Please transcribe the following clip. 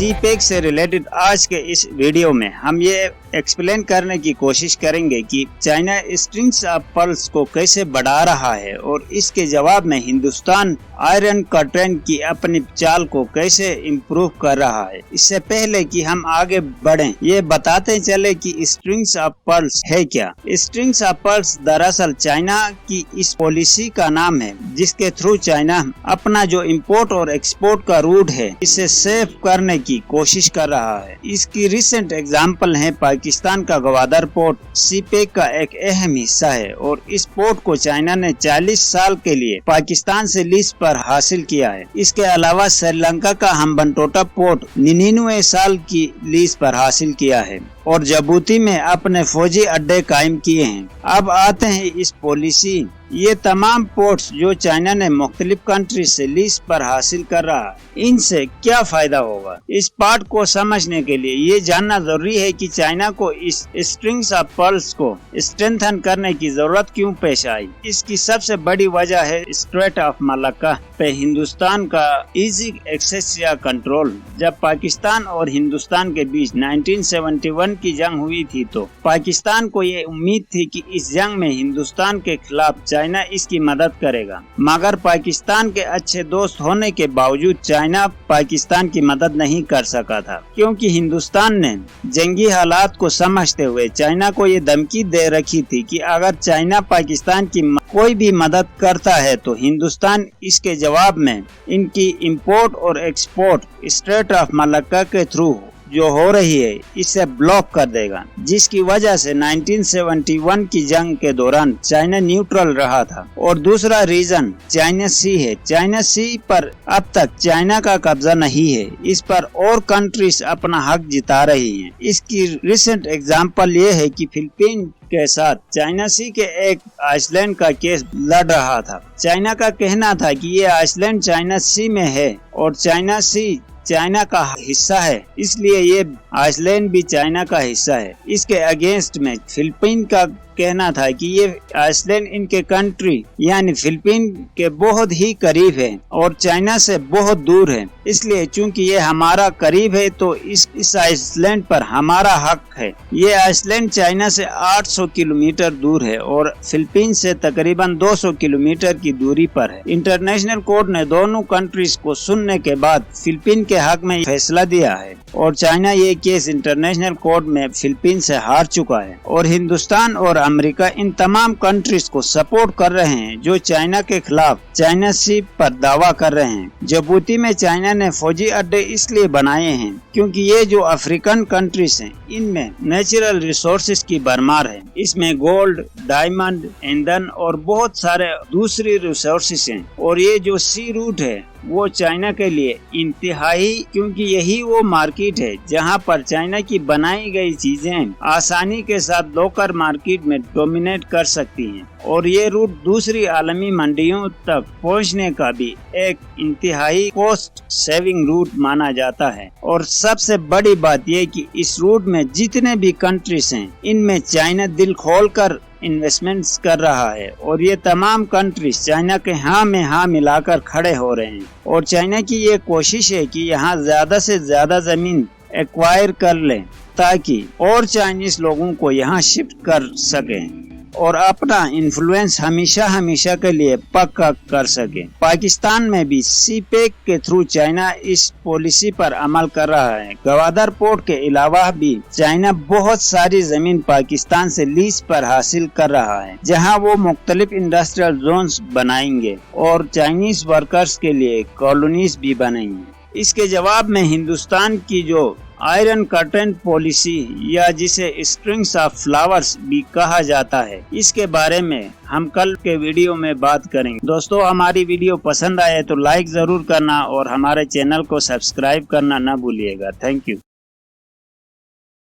CPEC से related आज के इस वीडियो में हम ये एक्सप्लेन करने की कोशिश करेंगे कि चाइना स्ट्रिंग्स ऑफ पर्ल्स को कैसे बढ़ा रहा है और इसके जवाब में हिंदुस्तान आयरन कर्टेन की अपनी चाल को कैसे इम्प्रूव कर रहा है। इससे पहले कि हम आगे बढ़ें, ये बताते चले कि स्ट्रिंग्स ऑफ पर्ल्स है क्या। स्ट्रिंग्स ऑफ पर्ल्स दरअसल चाइना की इस पॉलिसी का नाम है जिसके थ्रू चाइना अपना जो इम्पोर्ट और एक्सपोर्ट का रूट है इसे सेव करने की कोशिश कर रहा है। इसकी रिसेंट एग्जाम्पल है पाकिस्तान का ग्वादर पोर्ट सीपेक का एक अहम हिस्सा है और इस पोर्ट को चाइना ने 40 साल के लिए पाकिस्तान से लीज पर हासिल किया है। इसके अलावा श्रीलंका का हम्बनटोटा पोर्ट 99 साल की लीज पर हासिल किया है और जिबूती में अपने फौजी अड्डे कायम किए हैं। अब आते हैं इस पॉलिसी। ये तमाम पोर्ट्स जो चाइना ने मुख्तलिफ कंट्री से लीज पर हासिल कर रहा है, इनसे क्या फायदा होगा। इस पार्ट को समझने के लिए ये जानना जरूरी है कि चाइना को इस स्ट्रिंग्स ऑफ पर्ल्स को स्ट्रेंथन करने की जरूरत क्यों पेश आई। इसकी सबसे बड़ी वजह है स्ट्रेट ऑफ मलक्का पे हिंदुस्तान का इजी एक्सेस या कंट्रोल। जब पाकिस्तान और हिंदुस्तान के बीच 1971 की जंग हुई थी तो पाकिस्तान को ये उम्मीद थी कि इस जंग में हिंदुस्तान के खिलाफ चाइना इसकी मदद करेगा, मगर पाकिस्तान के अच्छे दोस्त होने के बावजूद चाइना पाकिस्तान की मदद नहीं कर सका था, क्योंकि हिंदुस्तान ने जंगी हालात को समझते हुए चाइना को ये धमकी दे रखी थी कि अगर चाइना पाकिस्तान की कोई भी मदद करता है तो हिंदुस्तान इसके जवाब में इनकी इंपोर्ट और एक्सपोर्ट स्ट्रेट ऑफ मलक्का के थ्रू जो हो रही है इसे ब्लॉक कर देगा, जिसकी वजह से 1971 की जंग के दौरान चाइना न्यूट्रल रहा था। और दूसरा रीजन चाइना सी है। चाइना सी पर अब तक चाइना का कब्जा नहीं है, इस पर और कंट्रीज अपना हक जिता रही हैं। इसकी रिसेंट एग्जांपल ये है कि फिलीपीन के साथ चाइना सी के एक आइसलैंड का केस लड़ रहा था। चाइना का कहना था कि ये आइसलैंड चाइना सी में है और चाइना सी चाइना का हिस्सा है, इसलिए ये आइसलैंड भी चाइना का हिस्सा है। इसके अगेंस्ट में फिलीपीन का कहना था कि ये आइसलैंड इनके कंट्री यानी फिलीपीन के बहुत ही करीब है और चाइना से बहुत दूर है, इसलिए चूंकि ये हमारा करीब है तो इस आइसलैंड पर हमारा हक है। ये आइसलैंड चाइना से 800 किलोमीटर दूर है और फिलीपीन से तकरीबन 200 किलोमीटर की दूरी पर है। इंटरनेशनल कोर्ट ने दोनों कंट्रीज को सुनने के बाद फिलीपीन के हक में फैसला दिया है और चाइना ये केस इंटरनेशनल कोर्ट में फिलीपीन से हार चुका है। और हिंदुस्तान और अमेरिका इन तमाम कंट्रीज को सपोर्ट कर रहे हैं जो चाइना के खिलाफ चाइना सी पर दावा कर रहे हैं। जिबूती में चाइना ने फौजी अड्डे इसलिए बनाए हैं क्योंकि ये जो अफ्रीकन कंट्रीज हैं इनमें नेचुरल रिसोर्सेज की भरमार है। इसमें गोल्ड, डायमंड, ईंधन और बहुत सारे दूसरी रिसोर्सेज हैं और ये जो सी रूट है वो चाइना के लिए इंतहाई, क्योंकि यही वो मार्केट है जहां पर चाइना की बनाई गई चीजें आसानी के साथ लोकल मार्केट में डोमिनेट कर सकती हैं और ये रूट दूसरी आलमी मंडियों तक पहुंचने का भी एक इंतहाई कॉस्ट सेविंग रूट माना जाता है। और सबसे बड़ी बात यह कि इस रूट में जितने भी कंट्रीज हैं इनमें चाइना दिल खोलकर इन्वेस्टमेंट्स कर रहा है और ये तमाम कंट्रीज चाइना के हाँ में हाँ मिलाकर खड़े हो रहे हैं। और चाइना की ये कोशिश है कि यहाँ ज्यादा से ज्यादा जमीन एक्वायर कर लें ताकि और चाइनीज लोगों को यहाँ शिफ्ट कर सकें और अपना इन्फ्लुएंस हमेशा के लिए पक्का कर सके। पाकिस्तान में भी सीपेक के थ्रू चाइना इस पॉलिसी पर अमल कर रहा है। ग्वादर पोर्ट के अलावा भी चाइना बहुत सारी जमीन पाकिस्तान से लीज पर हासिल कर रहा है जहां वो मुख्तलिफ इंडस्ट्रियल जोन्स बनाएंगे और चाइनीज वर्कर्स के लिए कॉलोनीज भी बनाएंगे। इसके जवाब में हिंदुस्तान की जो आयरन कर्टेन पॉलिसी या जिसे स्ट्रिंग्स ऑफ फ्लावर्स भी कहा जाता है, इसके बारे में हम कल के वीडियो में बात करेंगे। दोस्तों, हमारी वीडियो पसंद आए तो लाइक जरूर करना और हमारे चैनल को सब्सक्राइब करना न भूलिएगा। Thank you.